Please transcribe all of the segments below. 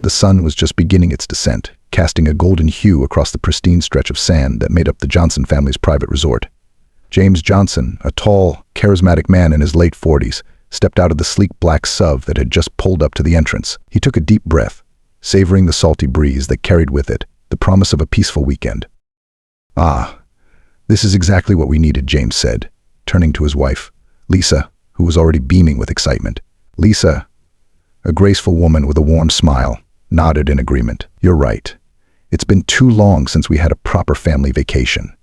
The sun was just beginning its descent, casting a golden hue across the pristine stretch of sand that made up the Johnson family's private resort. James Johnson, a tall, charismatic man in his late 40s, stepped out of the sleek black SUV that had just pulled up to the entrance. He took a deep breath, savoring the salty breeze that carried with it the promise of a peaceful weekend. "Ah, this is exactly what we needed," James said, turning to his wife, Lisa, who was already beaming with excitement. Lisa, a graceful woman with a warm smile, nodded in agreement. "You're right. It's been too long since we had a proper family vacation."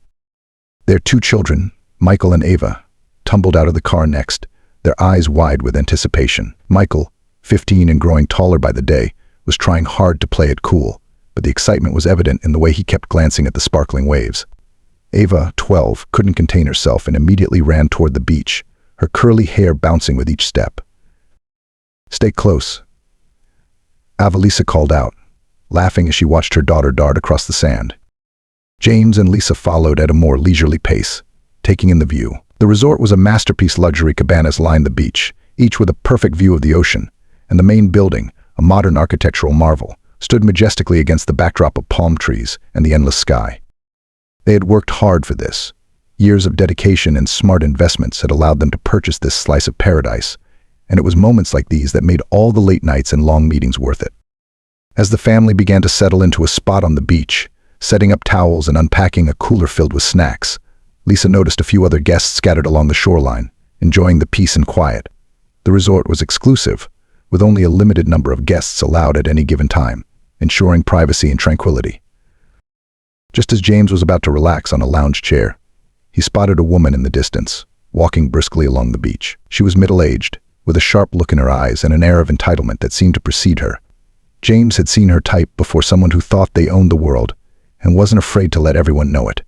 Their two children, Michael and Ava, tumbled out of the car next, their eyes wide with anticipation. Michael, 15 and growing taller by the day, was trying hard to play it cool, but the excitement was evident in the way he kept glancing at the sparkling waves. Ava, 12, couldn't contain herself and immediately ran toward the beach, her curly hair bouncing with each step. "Stay close," Lisa called out, laughing as she watched her daughter dart across the sand. James and Lisa followed at a more leisurely pace, taking in the view. The resort was a masterpiece. Luxury cabanas lined the beach, each with a perfect view of the ocean, and the main building, a modern architectural marvel, stood majestically against the backdrop of palm trees and the endless sky. They had worked hard for this. Years of dedication and smart investments had allowed them to purchase this slice of paradise, and it was moments like these that made all the late nights and long meetings worth it. As the family began to settle into a spot on the beach, setting up towels and unpacking a cooler filled with snacks, Lisa noticed a few other guests scattered along the shoreline, enjoying the peace and quiet. The resort was exclusive, with only a limited number of guests allowed at any given time, ensuring privacy and tranquility. Just as James was about to relax on a lounge chair, he spotted a woman in the distance, walking briskly along the beach. She was middle-aged, with a sharp look in her eyes and an air of entitlement that seemed to precede her. James had seen her type before, someone who thought they owned the world and wasn't afraid to let everyone know it.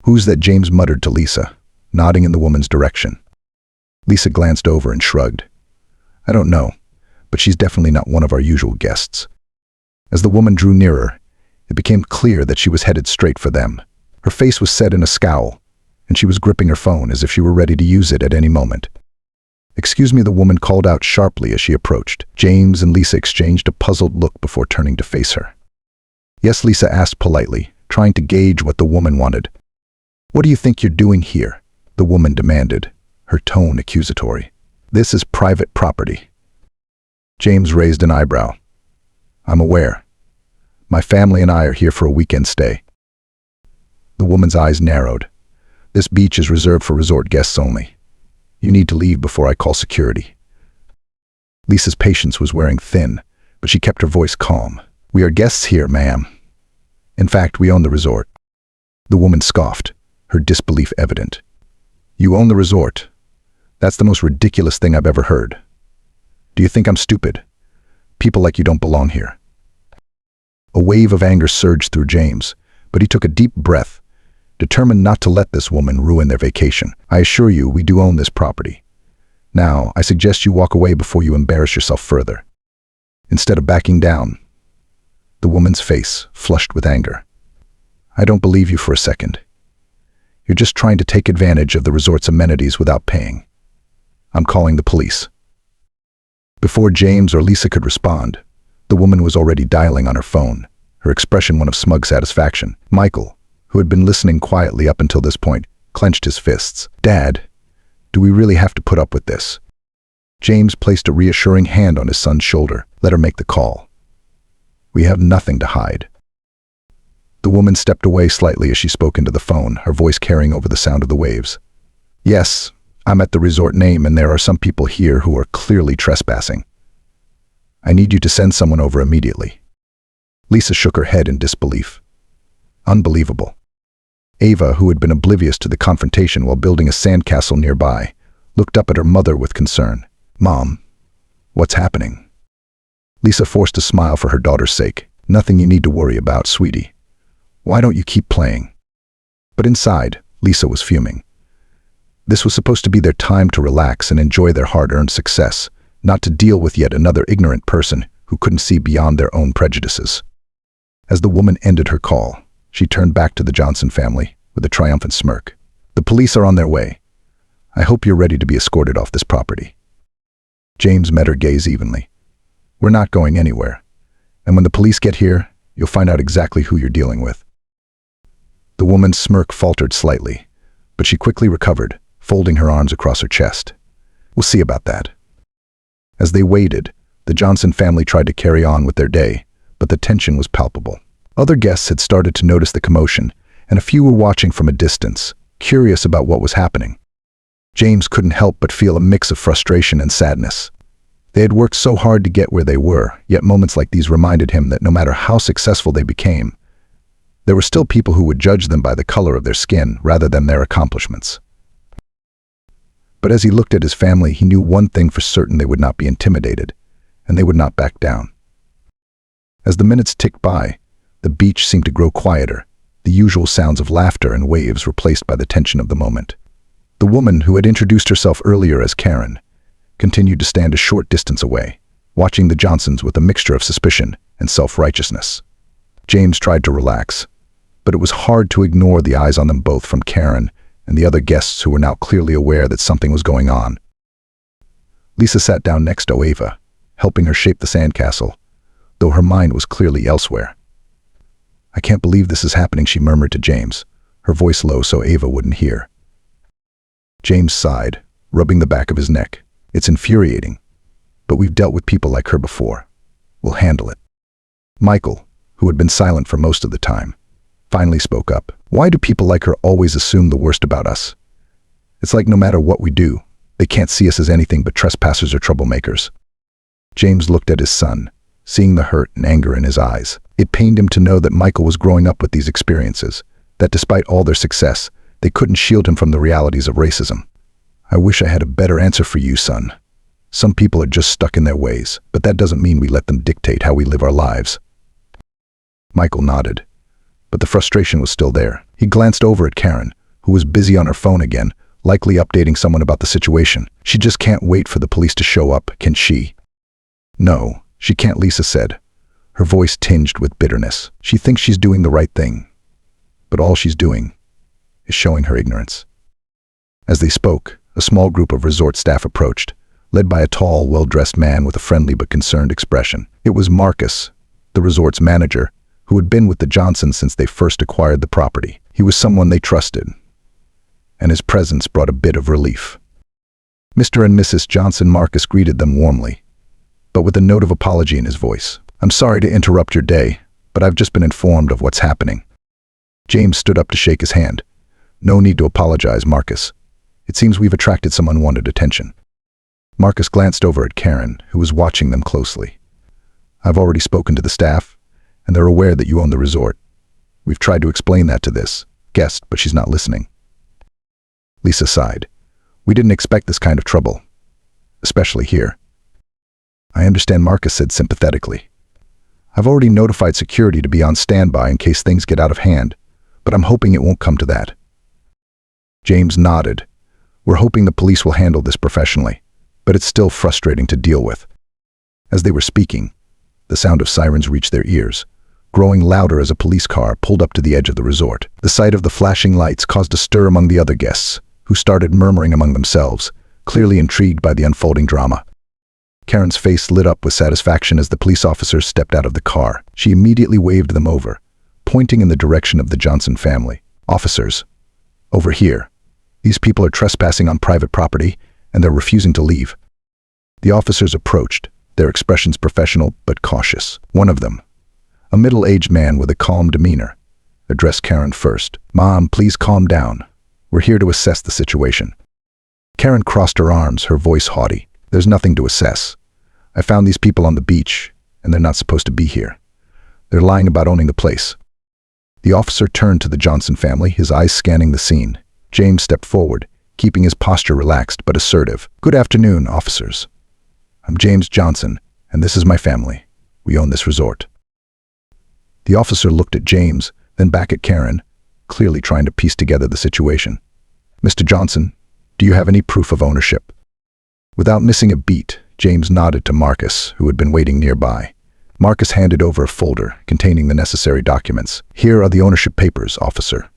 "Who's that?" James muttered to Lisa, nodding in the woman's direction. Lisa glanced over and shrugged. "I don't know, but she's definitely not one of our usual guests." As the woman drew nearer, it became clear that she was headed straight for them. Her face was set in a scowl, and she was gripping her phone as if she were ready to use it at any moment. "Excuse me," the woman called out sharply as she approached. James and Lisa exchanged a puzzled look before turning to face her. "Yes," Lisa asked politely, trying to gauge what the woman wanted. "What do you think you're doing here?" the woman demanded, her tone accusatory. "This is private property." James raised an eyebrow. "I'm aware. My family and I are here for a weekend stay." The woman's eyes narrowed. "This beach is reserved for resort guests only. You need to leave before I call security." Lisa's patience was wearing thin, but she kept her voice calm. "We are guests here, ma'am. In fact, we own the resort." The woman scoffed, her disbelief evident. "You own the resort? That's the most ridiculous thing I've ever heard. Do you think I'm stupid? People like you don't belong here." A wave of anger surged through James, but he took a deep breath, determined not to let this woman ruin their vacation. "I assure you, we do own this property. Now, I suggest you walk away before you embarrass yourself further." Instead of backing down, the woman's face flushed with anger. "I don't believe you for a second. You're just trying to take advantage of the resort's amenities without paying. I'm calling the police." Before James or Lisa could respond, the woman was already dialing on her phone, her expression one of smug satisfaction. Michael, who had been listening quietly up until this point, clenched his fists. "Dad, do we really have to put up with this?" James placed a reassuring hand on his son's shoulder. "Let her make the call. We have nothing to hide." The woman stepped away slightly as she spoke into the phone, her voice carrying over the sound of the waves. "Yes, I'm at the resort name, and there are some people here who are clearly trespassing. I need you to send someone over immediately." Lisa shook her head in disbelief. Unbelievable. Ava, who had been oblivious to the confrontation while building a sandcastle nearby, looked up at her mother with concern. "Mom, what's happening?" Lisa forced a smile for her daughter's sake. "Nothing you need to worry about, sweetie. Why don't you keep playing?" But inside, Lisa was fuming. This was supposed to be their time to relax and enjoy their hard-earned success, not to deal with yet another ignorant person who couldn't see beyond their own prejudices. As the woman ended her call, she turned back to the Johnson family with a triumphant smirk. "The police are on their way. I hope you're ready to be escorted off this property." James met her gaze evenly. "We're not going anywhere. And when the police get here, you'll find out exactly who you're dealing with." The woman's smirk faltered slightly, but she quickly recovered, folding her arms across her chest. "We'll see about that." As they waited, the Johnson family tried to carry on with their day, but the tension was palpable. Other guests had started to notice the commotion, and a few were watching from a distance, curious about what was happening. James couldn't help but feel a mix of frustration and sadness. They had worked so hard to get where they were, yet moments like these reminded him that no matter how successful they became, there were still people who would judge them by the color of their skin rather than their accomplishments. But as he looked at his family, he knew one thing for certain: they would not be intimidated, and they would not back down. As the minutes ticked by, the beach seemed to grow quieter, the usual sounds of laughter and waves replaced by the tension of the moment. The woman, who had introduced herself earlier as Karen, continued to stand a short distance away, watching the Johnsons with a mixture of suspicion and self-righteousness. James tried to relax, but it was hard to ignore the eyes on them both from Karen and the other guests who were now clearly aware that something was going on. Lisa sat down next to Ava, helping her shape the sandcastle, though her mind was clearly elsewhere. "I can't believe this is happening," she murmured to James, her voice low so Ava wouldn't hear. James sighed, rubbing the back of his neck. "It's infuriating, but we've dealt with people like her before. We'll handle it." Michael, who had been silent for most of the time, finally spoke up. "Why do people like her always assume the worst about us? It's like no matter what we do, they can't see us as anything but trespassers or troublemakers." James looked at his son, seeing the hurt and anger in his eyes. It pained him to know that Michael was growing up with these experiences, that despite all their success, they couldn't shield him from the realities of racism. "I wish I had a better answer for you, son. Some people are just stuck in their ways, but that doesn't mean we let them dictate how we live our lives." Michael nodded, but the frustration was still there. He glanced over at Karen, who was busy on her phone again, likely updating someone about the situation. "She just can't wait for the police to show up, can she?" "No, she can't," Lisa said, her voice tinged with bitterness. "She thinks she's doing the right thing, but all she's doing is showing her ignorance." As they spoke, a small group of resort staff approached, led by a tall, well-dressed man with a friendly but concerned expression. It was Marcus, the resort's manager, who had been with the Johnsons since they first acquired the property. He was someone they trusted, and his presence brought a bit of relief. Mr. and Mrs. Johnson. Marcus greeted them warmly, but with a note of apology in his voice. "I'm sorry to interrupt your day, but I've just been informed of what's happening." James stood up to shake his hand. "No need to apologize, Marcus. It seems we've attracted some unwanted attention." Marcus glanced over at Karen, who was watching them closely. "I've already spoken to the staff, and they're aware that you own the resort. We've tried to explain that to this guest, but she's not listening." Lisa sighed. "We didn't expect this kind of trouble, especially here." "I understand," Marcus said sympathetically. "I've already notified security to be on standby in case things get out of hand, but I'm hoping it won't come to that." James nodded. "We're hoping the police will handle this professionally, but it's still frustrating to deal with." As they were speaking, the sound of sirens reached their ears, growing louder as a police car pulled up to the edge of the resort. The sight of the flashing lights caused a stir among the other guests, who started murmuring among themselves, clearly intrigued by the unfolding drama. Karen's face lit up with satisfaction as the police officers stepped out of the car. She immediately waved them over, pointing in the direction of the Johnson family. "Officers, over here. These people are trespassing on private property, and they're refusing to leave." The officers approached, their expressions professional but cautious. One of them, a middle-aged man with a calm demeanor, addressed Karen first. "Mom, please calm down. We're here to assess the situation." Karen crossed her arms, her voice haughty. "There's nothing to assess. I found these people on the beach, and they're not supposed to be here. They're lying about owning the place." The officer turned to the Johnson family, his eyes scanning the scene. James stepped forward, keeping his posture relaxed but assertive. "Good afternoon, officers. I'm James Johnson, and this is my family. We own this resort." The officer looked at James, then back at Karen, clearly trying to piece together the situation. "Mr. Johnson, do you have any proof of ownership?" Without missing a beat, James nodded to Marcus, who had been waiting nearby. Marcus handed over a folder containing the necessary documents. "Here are the ownership papers, officer.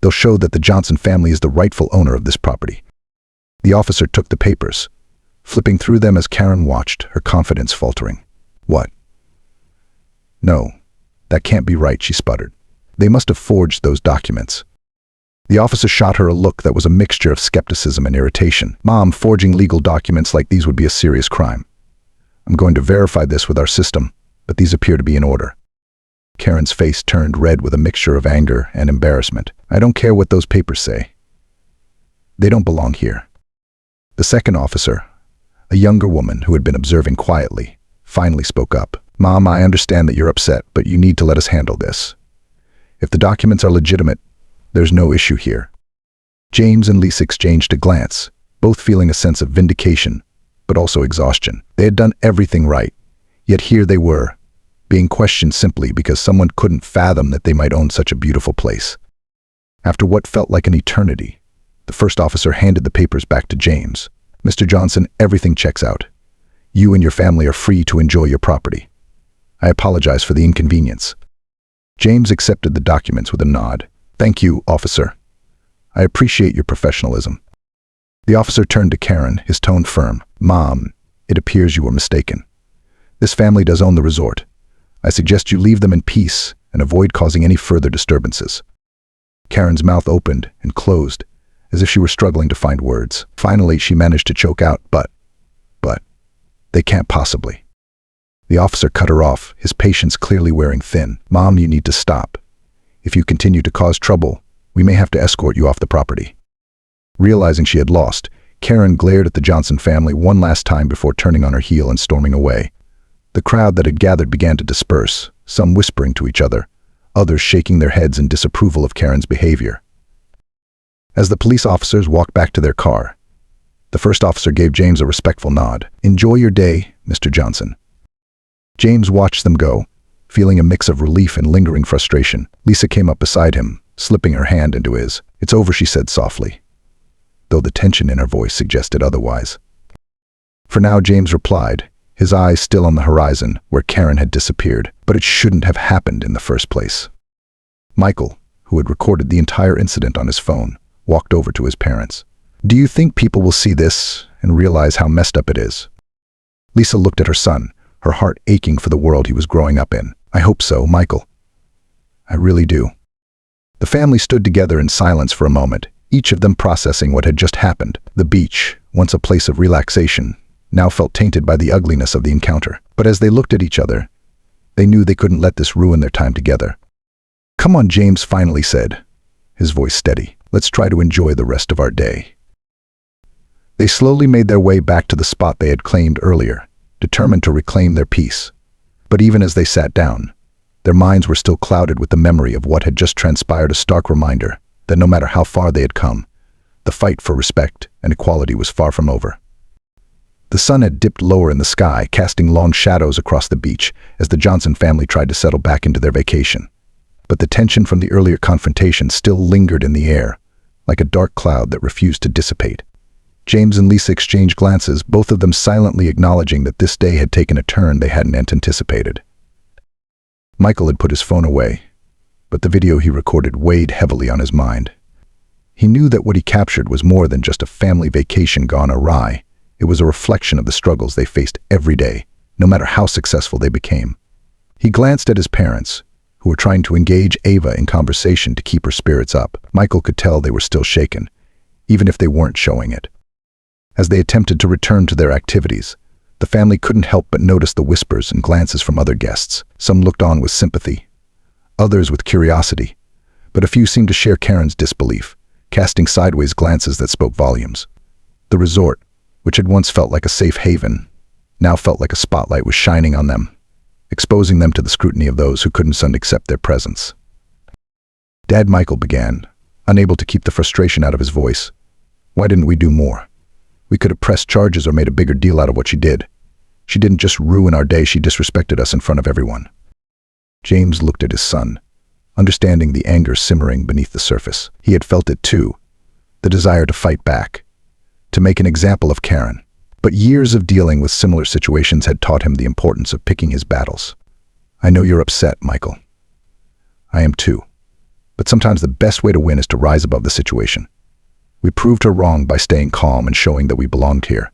They'll show that the Johnson family is the rightful owner of this property." The officer took the papers, flipping through them as Karen watched, her confidence faltering. "What? "No, that can't be right," she sputtered. "They must have forged those documents." The officer shot her a look that was a mixture of skepticism and irritation. "Mom, forging legal documents like these would be a serious crime. I'm going to verify this with our system, but these appear to be in order." Karen's face turned red with a mixture of anger and embarrassment. "I don't care what those papers say. They don't belong here." The second officer, a younger woman who had been observing quietly, finally spoke up. "Mom, I understand that you're upset, but you need to let us handle this. If the documents are legitimate, there's no issue here." James and Lisa exchanged a glance, both feeling a sense of vindication, but also exhaustion. They had done everything right, yet here they were, being questioned simply because someone couldn't fathom that they might own such a beautiful place. After what felt like an eternity, the first officer handed the papers back to James. "Mr. Johnson, everything checks out. You and your family are free to enjoy your property. I apologize for the inconvenience." James accepted the documents with a nod. "Thank you, officer. I appreciate your professionalism." The officer turned to Karen, his tone firm. "Mom, it appears you were mistaken. This family does own the resort. I suggest you leave them in peace and avoid causing any further disturbances." Karen's mouth opened and closed, as if she were struggling to find words. Finally, she managed to choke out, but, they can't possibly." The officer cut her off, his patience clearly wearing thin. "Mom, you need to stop. If you continue to cause trouble, we may have to escort you off the property." Realizing she had lost, Karen glared at the Johnson family one last time before turning on her heel and storming away. The crowd that had gathered began to disperse, some whispering to each other, others shaking their heads in disapproval of Karen's behavior. As the police officers walked back to their car, the first officer gave James a respectful nod. "Enjoy your day, Mr. Johnson." James watched them go, feeling a mix of relief and lingering frustration. Lisa came up beside him, slipping her hand into his. "It's over," she said softly, though the tension in her voice suggested otherwise. For now, James replied, his eyes still on the horizon where Karen had disappeared. "But it shouldn't have happened in the first place." Michael, who had recorded the entire incident on his phone, walked over to his parents. "Do you think people will see this and realize how messed up it is?" Lisa looked at her son, her heart aching for the world he was growing up in. "I hope so, Michael. I really do." The family stood together in silence for a moment, each of them processing what had just happened. The beach, once a place of relaxation, now felt tainted by the ugliness of the encounter. But as they looked at each other, they knew they couldn't let this ruin their time together. "Come on," James finally said, his voice steady. "Let's try to enjoy the rest of our day." They slowly made their way back to the spot they had claimed earlier, determined to reclaim their peace. But even as they sat down, their minds were still clouded with the memory of what had just transpired, a stark reminder that no matter how far they had come, the fight for respect and equality was far from over. The sun had dipped lower in the sky, casting long shadows across the beach as the Johnson family tried to settle back into their vacation. But the tension from the earlier confrontation still lingered in the air, like a dark cloud that refused to dissipate. James and Lisa exchanged glances, both of them silently acknowledging that this day had taken a turn they hadn't anticipated. Michael had put his phone away, but the video he recorded weighed heavily on his mind. He knew that what he captured was more than just a family vacation gone awry. It was a reflection of the struggles they faced every day, no matter how successful they became. He glanced at his parents, who were trying to engage Ava in conversation to keep her spirits up. Michael could tell they were still shaken, even if they weren't showing it. As they attempted to return to their activities, the family couldn't help but notice the whispers and glances from other guests. Some looked on with sympathy, others with curiosity, but a few seemed to share Karen's disbelief, casting sideways glances that spoke volumes. The resort, which had once felt like a safe haven, now felt like a spotlight was shining on them, exposing them to the scrutiny of those who couldn't accept their presence. "Dad," Michael began, unable to keep the frustration out of his voice, "why didn't we do more? We could have pressed charges or made a bigger deal out of what she did. She didn't just ruin our day, she disrespected us in front of everyone." James looked at his son, understanding the anger simmering beneath the surface. He had felt it too, the desire to fight back, to make an example of Karen. But years of dealing with similar situations had taught him the importance of picking his battles. "I know you're upset, Michael. I am too. But sometimes the best way to win is to rise above the situation. We proved her wrong by staying calm and showing that we belonged here."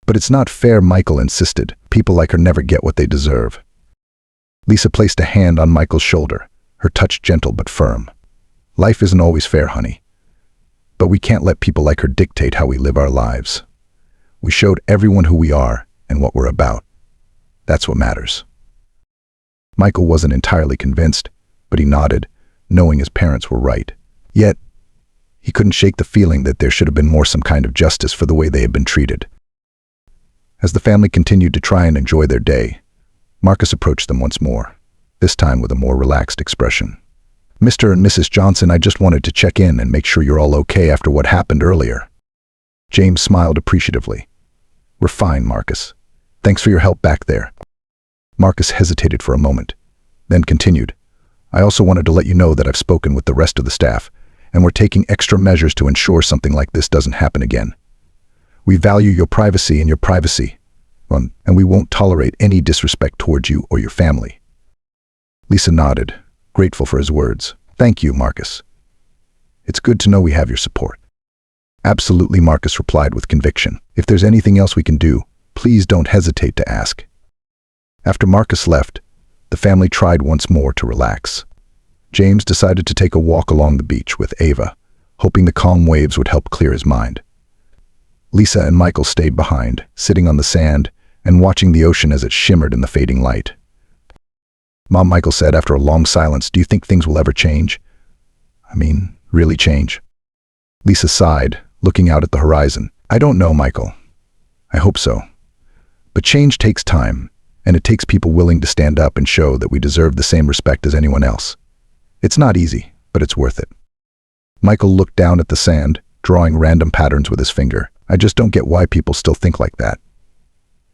"But it's not fair," Michael insisted. "People like her never get what they deserve." Lisa placed a hand on Michael's shoulder, her touch gentle but firm. Life isn't always fair, honey. But we can't let people like her dictate how we live our lives. We showed everyone who we are and what we're about. That's what matters. Michael wasn't entirely convinced, but he nodded, knowing his parents were right. Yet, he couldn't shake the feeling that there should have been some kind of justice for the way they had been treated. As the family continued to try and enjoy their day, Marcus approached them once more, this time with a more relaxed expression. "Mr. and Mrs. Johnson, I just wanted to check in and make sure you're all okay after what happened earlier." James smiled appreciatively. "We're fine, Marcus. Thanks for your help back there." Marcus hesitated for a moment, then continued, "I also wanted to let you know that I've spoken with the rest of the staff, and we're taking extra measures to ensure something like this doesn't happen again. We value your privacy and your privacy, and we won't tolerate any disrespect towards you or your family." Lisa nodded, grateful for his words. "Thank you, Marcus. It's good to know we have your support." "Absolutely," Marcus replied with conviction. "If there's anything else we can do, please don't hesitate to ask." After Marcus left, the family tried once more to relax. James decided to take a walk along the beach with Ava, hoping the calm waves would help clear his mind. Lisa and Michael stayed behind, sitting on the sand and watching the ocean as it shimmered in the fading light. "Mom," Michael said after a long silence, "do you think things will ever change? Really change?" Lisa sighed, looking out at the horizon. "I don't know, Michael. I hope so. But change takes time, and it takes people willing to stand up and show that we deserve the same respect as anyone else. It's not easy, but it's worth it." Michael looked down at the sand, drawing random patterns with his finger. "I just don't get why people still think like that.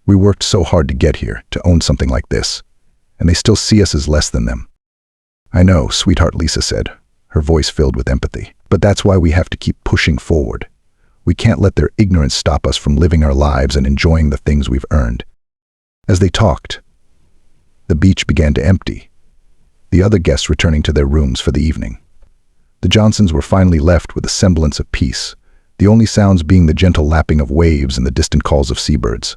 We worked so hard to get here, to own something like this, and they still see us as less than them." "I know, sweetheart," Lisa said, her voice filled with empathy. "But that's why we have to keep pushing forward. We can't let their ignorance stop us from living our lives and enjoying the things we've earned." As they talked, the beach began to empty, the other guests returning to their rooms for the evening. The Johnsons were finally left with a semblance of peace, the only sounds being the gentle lapping of waves and the distant calls of seabirds.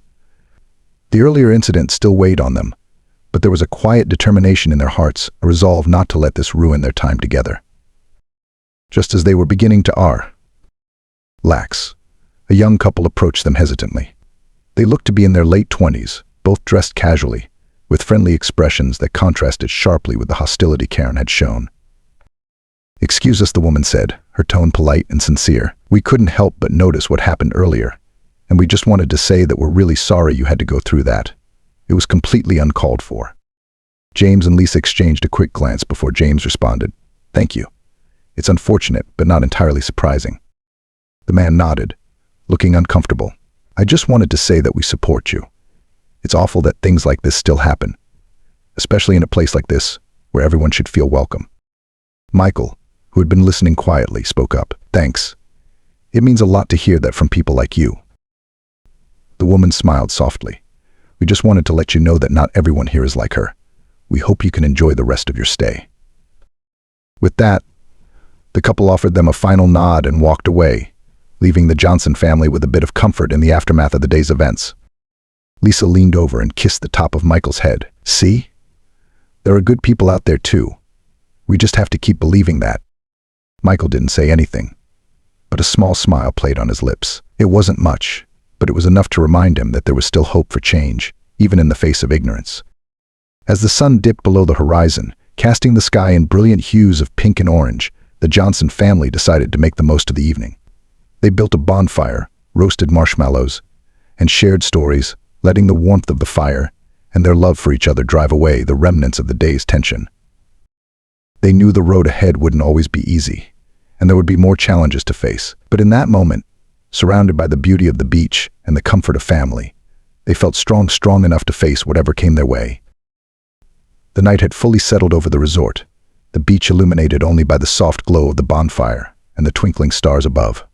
The earlier incident still weighed on them, but there was a quiet determination in their hearts, a resolve not to let this ruin their time together. Just as they were beginning to relax, a young couple approached them hesitantly. They looked to be in their late 20s, both dressed casually, with friendly expressions that contrasted sharply with the hostility Karen had shown. "Excuse us," the woman said, her tone polite and sincere. "We couldn't help but notice what happened earlier, and we just wanted to say that we're really sorry you had to go through that. It was completely uncalled for." James and Lisa exchanged a quick glance before James responded, "Thank you. It's unfortunate, but not entirely surprising." The man nodded, looking uncomfortable. "I just wanted to say that we support you. It's awful that things like this still happen, especially in a place like this, where everyone should feel welcome." Michael, who had been listening quietly, spoke up. "Thanks. It means a lot to hear that from people like you." The woman smiled softly. "We just wanted to let you know that not everyone here is like her. We hope you can enjoy the rest of your stay." With that, the couple offered them a final nod and walked away, leaving the Johnson family with a bit of comfort in the aftermath of the day's events. Lisa leaned over and kissed the top of Michael's head. "See? There are good people out there too. We just have to keep believing that." Michael didn't say anything, but a small smile played on his lips. It wasn't much, but it was enough to remind him that there was still hope for change, even in the face of ignorance. As the sun dipped below the horizon, casting the sky in brilliant hues of pink and orange, the Johnson family decided to make the most of the evening. They built a bonfire, roasted marshmallows, and shared stories, letting the warmth of the fire and their love for each other drive away the remnants of the day's tension. They knew the road ahead wouldn't always be easy, and there would be more challenges to face. But in that moment, surrounded by the beauty of the beach and the comfort of family, they felt strong enough to face whatever came their way. The night had fully settled over the resort, the beach illuminated only by the soft glow of the bonfire and the twinkling stars above.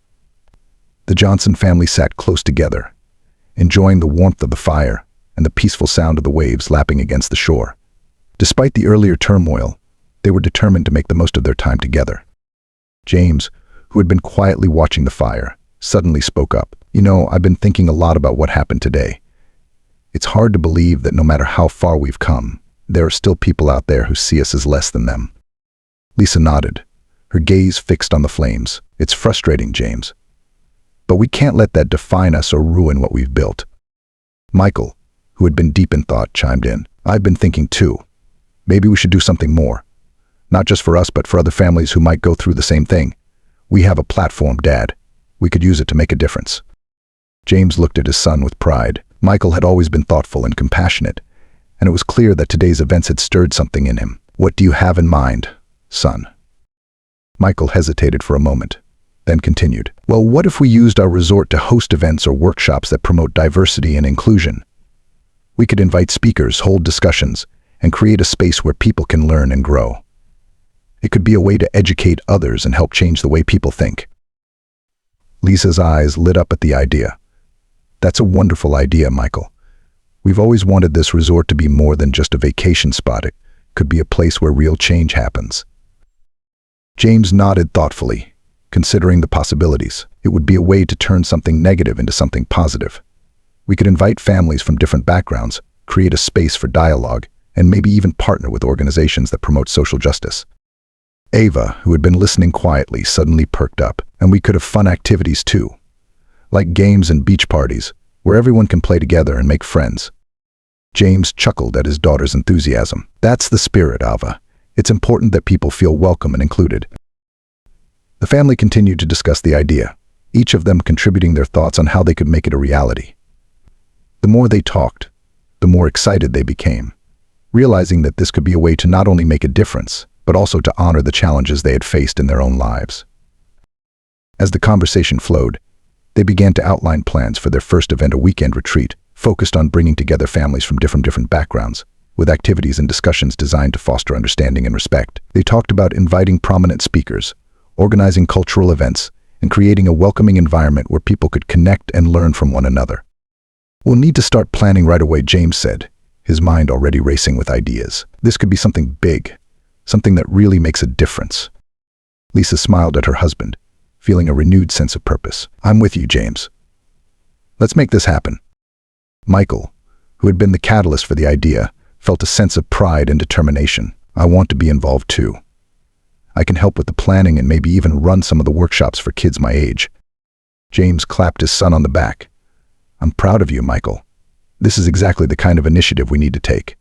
The Johnson family sat close together, enjoying the warmth of the fire and the peaceful sound of the waves lapping against the shore. Despite the earlier turmoil, they were determined to make the most of their time together. James, who had been quietly watching the fire, suddenly spoke up. "You know, I've been thinking a lot about what happened today. It's hard to believe that no matter how far we've come, there are still people out there who see us as less than them. Lisa nodded, her gaze fixed on the flames. It's frustrating, James. But we can't let that define us or ruin what we've built. Michael, who had been deep in thought, chimed in. I've been thinking too. Maybe we should do something more. Not just for us, but for other families who might go through the same thing. We have a platform, Dad. We could use it to make a difference. James looked at his son with pride. Michael had always been thoughtful and compassionate, and it was clear that today's events had stirred something in him. What do you have in mind, son? Michael hesitated for a moment, then continued. Well, what if we used our resort to host events or workshops that promote diversity and inclusion? We could invite speakers, hold discussions, and create a space where people can learn and grow. It could be a way to educate others and help change the way people think. Lisa's eyes lit up at the idea. That's a wonderful idea, Michael. We've always wanted this resort to be more than just a vacation spot. It could be a place where real change happens. James nodded thoughtfully, considering the possibilities. It would be a way to turn something negative into something positive. We could invite families from different backgrounds, create a space for dialogue, and maybe even partner with organizations that promote social justice. Ava, who had been listening quietly, suddenly perked up. And we could have fun activities too, like games and beach parties, where everyone can play together and make friends. James chuckled at his daughter's enthusiasm. That's the spirit, Ava. It's important that people feel welcome and included. The family continued to discuss the idea, each of them contributing their thoughts on how they could make it a reality. The more they talked, the more excited they became, realizing that this could be a way to not only make a difference, but also to honor the challenges they had faced in their own lives. As the conversation flowed, they began to outline plans for their first event, a weekend retreat, focused on bringing together families from different backgrounds, with activities and discussions designed to foster understanding and respect. They talked about inviting prominent speakers, organizing cultural events, and creating a welcoming environment where people could connect and learn from one another. We'll need to start planning right away, James said, his mind already racing with ideas. This could be something big, something that really makes a difference. Lisa smiled at her husband, feeling a renewed sense of purpose. I'm with you, James. Let's make this happen. Michael, who had been the catalyst for the idea, felt a sense of pride and determination. I want to be involved too. I can help with the planning and maybe even run some of the workshops for kids my age. James clapped his son on the back. I'm proud of you, Michael. This is exactly the kind of initiative we need to take.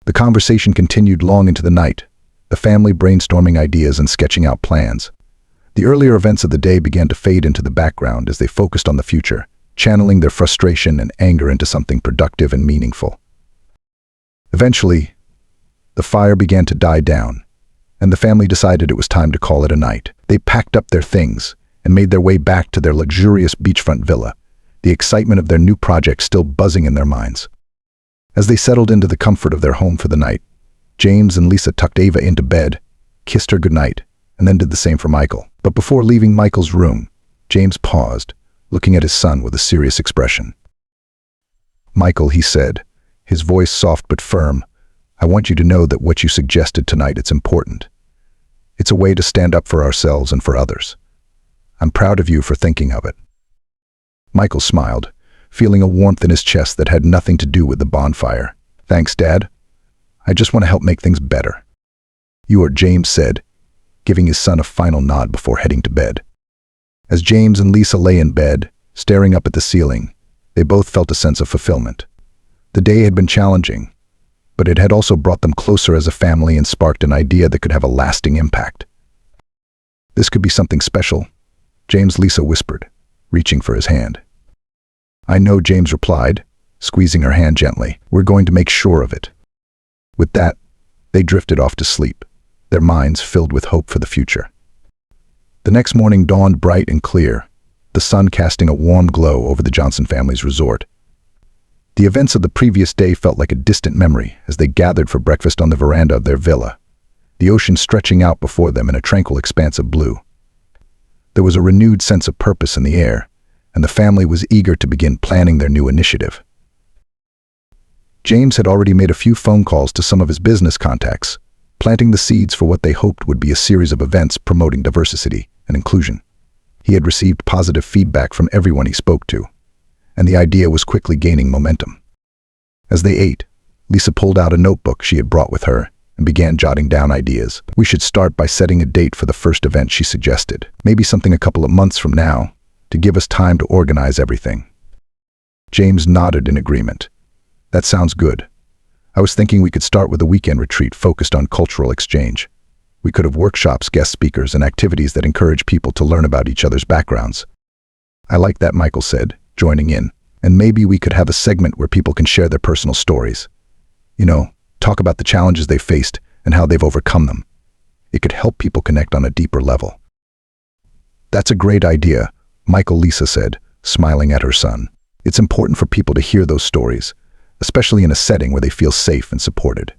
The conversation continued long into the night, the family brainstorming ideas and sketching out plans. The earlier events of the day began to fade into the background as they focused on the future, channeling their frustration and anger into something productive and meaningful. Eventually, the fire began to die down, and the family decided it was time to call it a night. They packed up their things and made their way back to their luxurious beachfront villa, the excitement of their new project still buzzing in their minds. As they settled into the comfort of their home for the night, James and Lisa tucked Ava into bed, kissed her goodnight, and then did the same for Michael. But before leaving Michael's room, James paused, looking at his son with a serious expression. Michael, he said, his voice soft but firm, I want you to know that what you suggested tonight, it's important. It's a way to stand up for ourselves and for others. I'm proud of you for thinking of it. Michael smiled, feeling a warmth in his chest that had nothing to do with the bonfire. Thanks, Dad. I just want to help make things better. You are, James said, giving his son a final nod before heading to bed. As James and Lisa lay in bed, staring up at the ceiling, they both felt a sense of fulfillment. The day had been challenging, but it had also brought them closer as a family and sparked an idea that could have a lasting impact. This could be something special, Lisa whispered, reaching for his hand. I know, James replied, squeezing her hand gently. We're going to make sure of it. With that, they drifted off to sleep, their minds filled with hope for the future. The next morning dawned bright and clear, the sun casting a warm glow over the Johnson family's resort. The events of the previous day felt like a distant memory as they gathered for breakfast on the veranda of their villa, the ocean stretching out before them in a tranquil expanse of blue. There was a renewed sense of purpose in the air, and the family was eager to begin planning their new initiative. James had already made a few phone calls to some of his business contacts, planting the seeds for what they hoped would be a series of events promoting diversity and inclusion. He had received positive feedback from everyone he spoke to, and the idea was quickly gaining momentum. As they ate, Lisa pulled out a notebook she had brought with her and began jotting down ideas. We should start by setting a date for the first event, she suggested. Maybe something a couple of months from now, to give us time to organize everything. James nodded in agreement. That sounds good. I was thinking we could start with a weekend retreat focused on cultural exchange. We could have workshops, guest speakers, and activities that encourage people to learn about each other's backgrounds. I like that, Michael said, joining in. And maybe we could have a segment where people can share their personal stories. Talk about the challenges they faced and how they've overcome them. It could help people connect on a deeper level. That's a great idea, Lisa said, smiling at her son. It's important for people to hear those stories, especially in a setting where they feel safe and supported.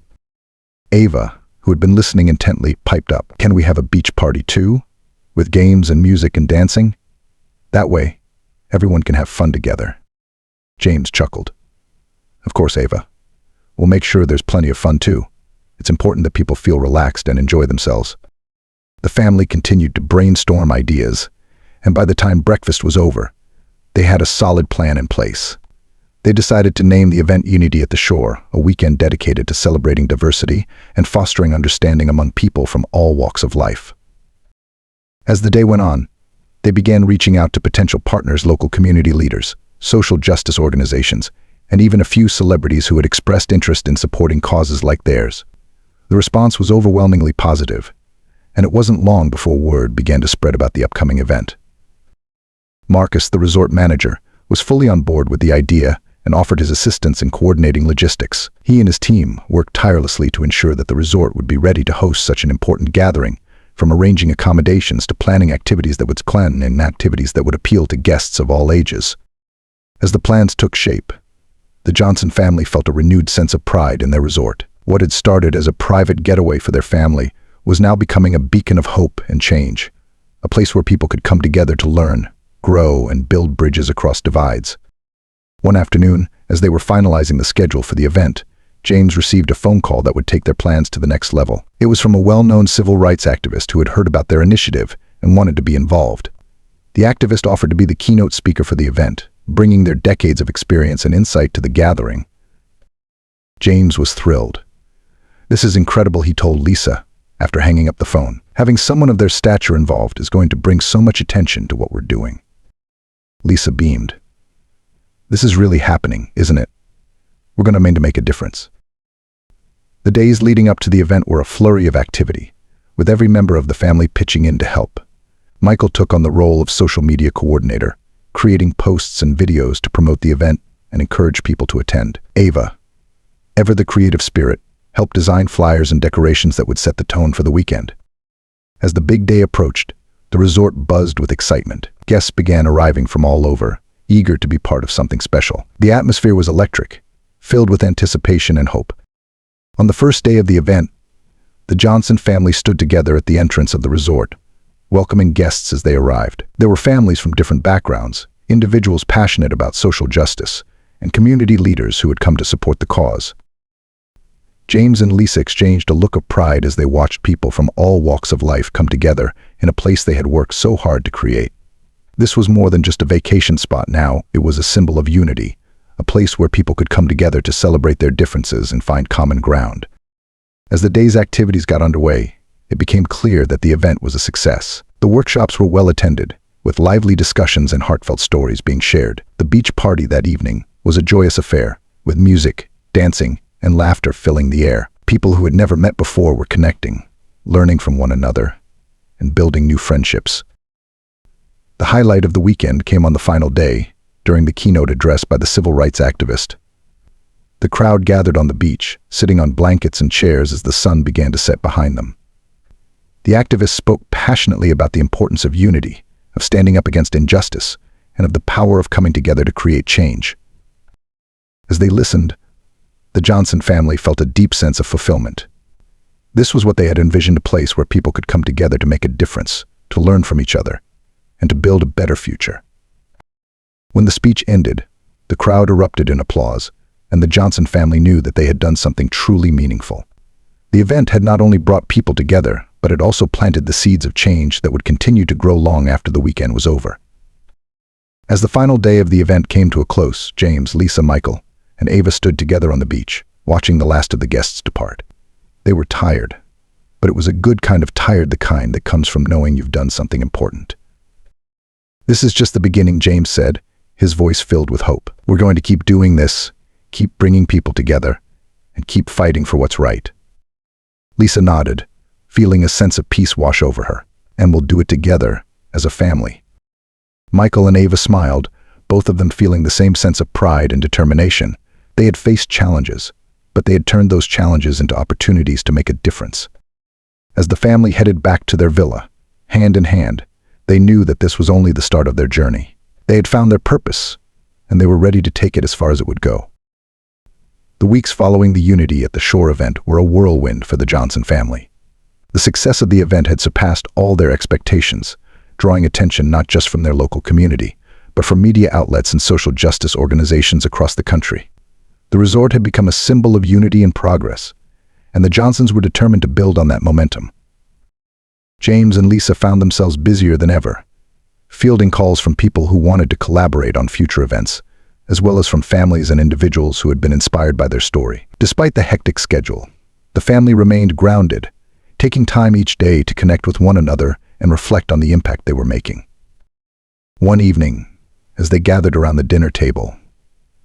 Ava, who had been listening intently, piped up. Can we have a beach party too? With games and music and dancing? That way, everyone can have fun together. James chuckled. Of course, Ava. We'll make sure there's plenty of fun too. It's important that people feel relaxed and enjoy themselves. The family continued to brainstorm ideas, and by the time breakfast was over, they had a solid plan in place. They decided to name the event Unity at the Shore, a weekend dedicated to celebrating diversity and fostering understanding among people from all walks of life. As the day went on, they began reaching out to potential partners, local community leaders, social justice organizations, and even a few celebrities who had expressed interest in supporting causes like theirs. The response was overwhelmingly positive, and it wasn't long before word began to spread about the upcoming event. Marcus, the resort manager, was fully on board with the idea and offered his assistance in coordinating logistics. He and his team worked tirelessly to ensure that the resort would be ready to host such an important gathering, from arranging accommodations to planning activities that would appeal to guests of all ages. As the plans took shape, the Johnson family felt a renewed sense of pride in their resort. What had started as a private getaway for their family was now becoming a beacon of hope and change, a place where people could come together to learn, grow, and build bridges across divides. One afternoon, as they were finalizing the schedule for the event, James received a phone call that would take their plans to the next level. It was from a well-known civil rights activist who had heard about their initiative and wanted to be involved. The activist offered to be the keynote speaker for the event, bringing their decades of experience and insight to the gathering. James was thrilled. This is incredible, he told Lisa, after hanging up the phone. Having someone of their stature involved is going to bring so much attention to what we're doing. Lisa beamed. This is really happening, isn't it? We're going to make a difference. The days leading up to the event were a flurry of activity, with every member of the family pitching in to help. Michael took on the role of social media coordinator, creating posts and videos to promote the event and encourage people to attend. Ava, ever the creative spirit, helped design flyers and decorations that would set the tone for the weekend. As the big day approached, the resort buzzed with excitement. Guests began arriving from all over, eager to be part of something special. The atmosphere was electric, filled with anticipation and hope. On the first day of the event, the Johnson family stood together at the entrance of the resort, welcoming guests as they arrived. There were families from different backgrounds, individuals passionate about social justice, and community leaders who had come to support the cause. James and Lisa exchanged a look of pride as they watched people from all walks of life come together in a place they had worked so hard to create. This was more than just a vacation spot now, it was a symbol of unity, a place where people could come together to celebrate their differences and find common ground. As the day's activities got underway, it became clear that the event was a success. The workshops were well attended, with lively discussions and heartfelt stories being shared. The beach party that evening was a joyous affair, with music, dancing, and laughter filling the air. People who had never met before were connecting, learning from one another, and building new friendships. The highlight of the weekend came on the final day, during the keynote address by the civil rights activist. The crowd gathered on the beach, sitting on blankets and chairs as the sun began to set behind them. The activist spoke passionately about the importance of unity, of standing up against injustice, and of the power of coming together to create change. As they listened, the Johnson family felt a deep sense of fulfillment. This was what they had envisioned, a place where people could come together to make a difference, to learn from each other, and to build a better future. When the speech ended, the crowd erupted in applause, and the Johnson family knew that they had done something truly meaningful. The event had not only brought people together, but it also planted the seeds of change that would continue to grow long after the weekend was over. As the final day of the event came to a close, James, Lisa, Michael, and Ava stood together on the beach, watching the last of the guests depart. They were tired, but it was a good kind of tired, the kind that comes from knowing you've done something important. "This is just the beginning," James said, his voice filled with hope. "We're going to keep doing this, keep bringing people together, and keep fighting for what's right." Lisa nodded, feeling a sense of peace wash over her. "And we'll do it together, as a family." Michael and Ava smiled, both of them feeling the same sense of pride and determination. They had faced challenges, but they had turned those challenges into opportunities to make a difference. As the family headed back to their villa, hand in hand, they knew that this was only the start of their journey. They had found their purpose, and they were ready to take it as far as it would go. The weeks following the Unity at the Shore event were a whirlwind for the Johnson family. The success of the event had surpassed all their expectations, drawing attention not just from their local community, but from media outlets and social justice organizations across the country. The resort had become a symbol of unity and progress, and the Johnsons were determined to build on that momentum. James and Lisa found themselves busier than ever, fielding calls from people who wanted to collaborate on future events, as well as from families and individuals who had been inspired by their story. Despite the hectic schedule, the family remained grounded, taking time each day to connect with one another and reflect on the impact they were making. One evening, as they gathered around the dinner table,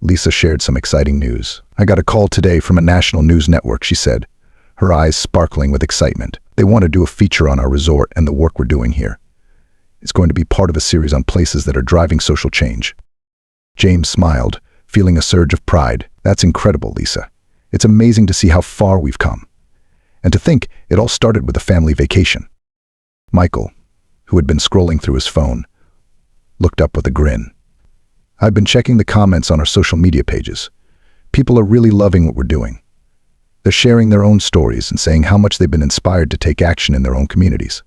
Lisa shared some exciting news. "I got a call today from a national news network," she said, her eyes sparkling with excitement. "They want to do a feature on our resort and the work we're doing here. It's going to be part of a series on places that are driving social change." James smiled, feeling a surge of pride. "That's incredible, Lisa. It's amazing to see how far we've come. And to think it all started with a family vacation." Michael, who had been scrolling through his phone, looked up with a grin. "I've been checking the comments on our social media pages. People are really loving what we're doing. They're sharing their own stories and saying how much they've been inspired to take action in their own communities."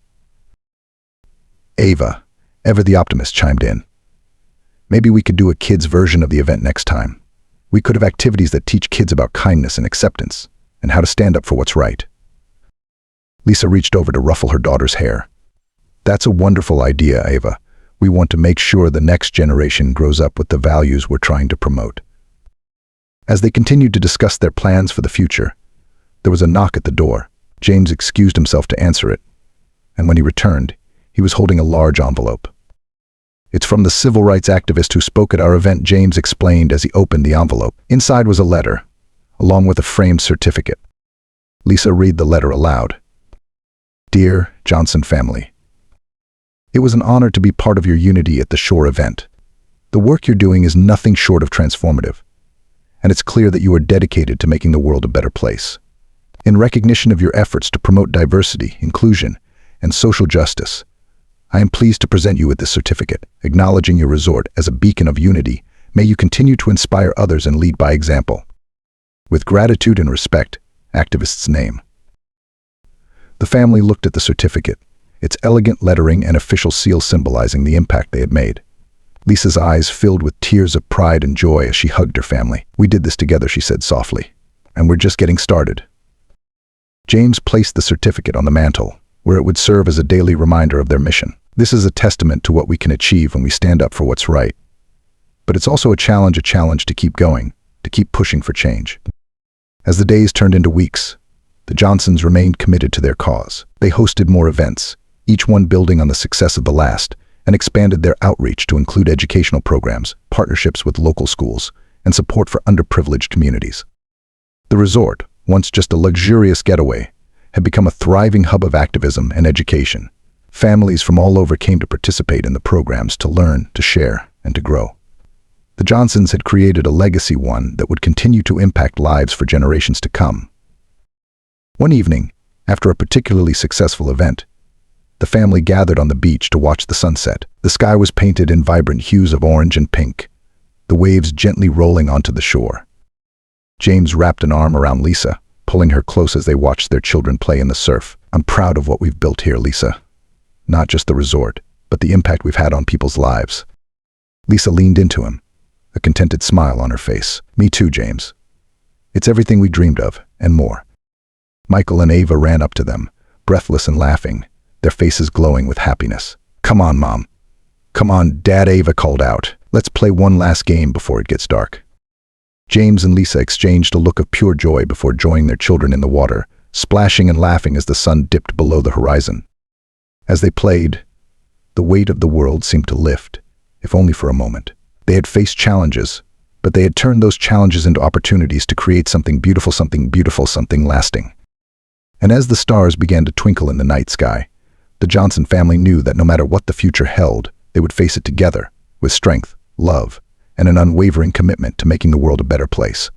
Ava, ever the optimist, chimed in. "Maybe we could do a kids' version of the event next time. We could have activities that teach kids about kindness and acceptance, and how to stand up for what's right." Lisa reached over to ruffle her daughter's hair. "That's a wonderful idea, Ava. We want to make sure the next generation grows up with the values we're trying to promote." As they continued to discuss their plans for the future, there was a knock at the door. James excused himself to answer it, and when he returned, he was holding a large envelope. "It's from the civil rights activist who spoke at our event," James explained as he opened the envelope. Inside was a letter, along with a framed certificate. Lisa read the letter aloud. "Dear Johnson family, it was an honor to be part of your Unity at the Shore event. The work you're doing is nothing short of transformative, and it's clear that you are dedicated to making the world a better place. In recognition of your efforts to promote diversity, inclusion, and social justice, I am pleased to present you with this certificate, acknowledging your resort as a beacon of unity. May you continue to inspire others and lead by example. With gratitude and respect, activist's name." The family looked at the certificate, its elegant lettering and official seal symbolizing the impact they had made. Lisa's eyes filled with tears of pride and joy as she hugged her family. "We did this together," she said softly, "and we're just getting started." James placed the certificate on the mantle, where it would serve as a daily reminder of their mission. "This is a testament to what we can achieve when we stand up for what's right. But it's also a challenge to keep going, to keep pushing for change." As the days turned into weeks, the Johnsons remained committed to their cause. They hosted more events, each one building on the success of the last, and expanded their outreach to include educational programs, partnerships with local schools, and support for underprivileged communities. The resort, once just a luxurious getaway, had become a thriving hub of activism and education. Families from all over came to participate in the programs to learn, to share, and to grow. The Johnsons had created a legacy, one that would continue to impact lives for generations to come. One evening, after a particularly successful event, the family gathered on the beach to watch the sunset. The sky was painted in vibrant hues of orange and pink, the waves gently rolling onto the shore. James wrapped an arm around Lisa, pulling her close as they watched their children play in the surf. "I'm proud of what we've built here, Lisa. Not just the resort, but the impact we've had on people's lives." Lisa leaned into him, a contented smile on her face. "Me too, James. It's everything we dreamed of, and more." Michael and Ava ran up to them, breathless and laughing, their faces glowing with happiness. "Come on, Mom. Come on, Dad," Ava called out. "Let's play one last game before it gets dark." James and Lisa exchanged a look of pure joy before joining their children in the water, splashing and laughing as the sun dipped below the horizon. As they played, the weight of the world seemed to lift, if only for a moment. They had faced challenges, but they had turned those challenges into opportunities to create something beautiful, something lasting. And as the stars began to twinkle in the night sky, the Johnson family knew that no matter what the future held, they would face it together, with strength, love, and an unwavering commitment to making the world a better place.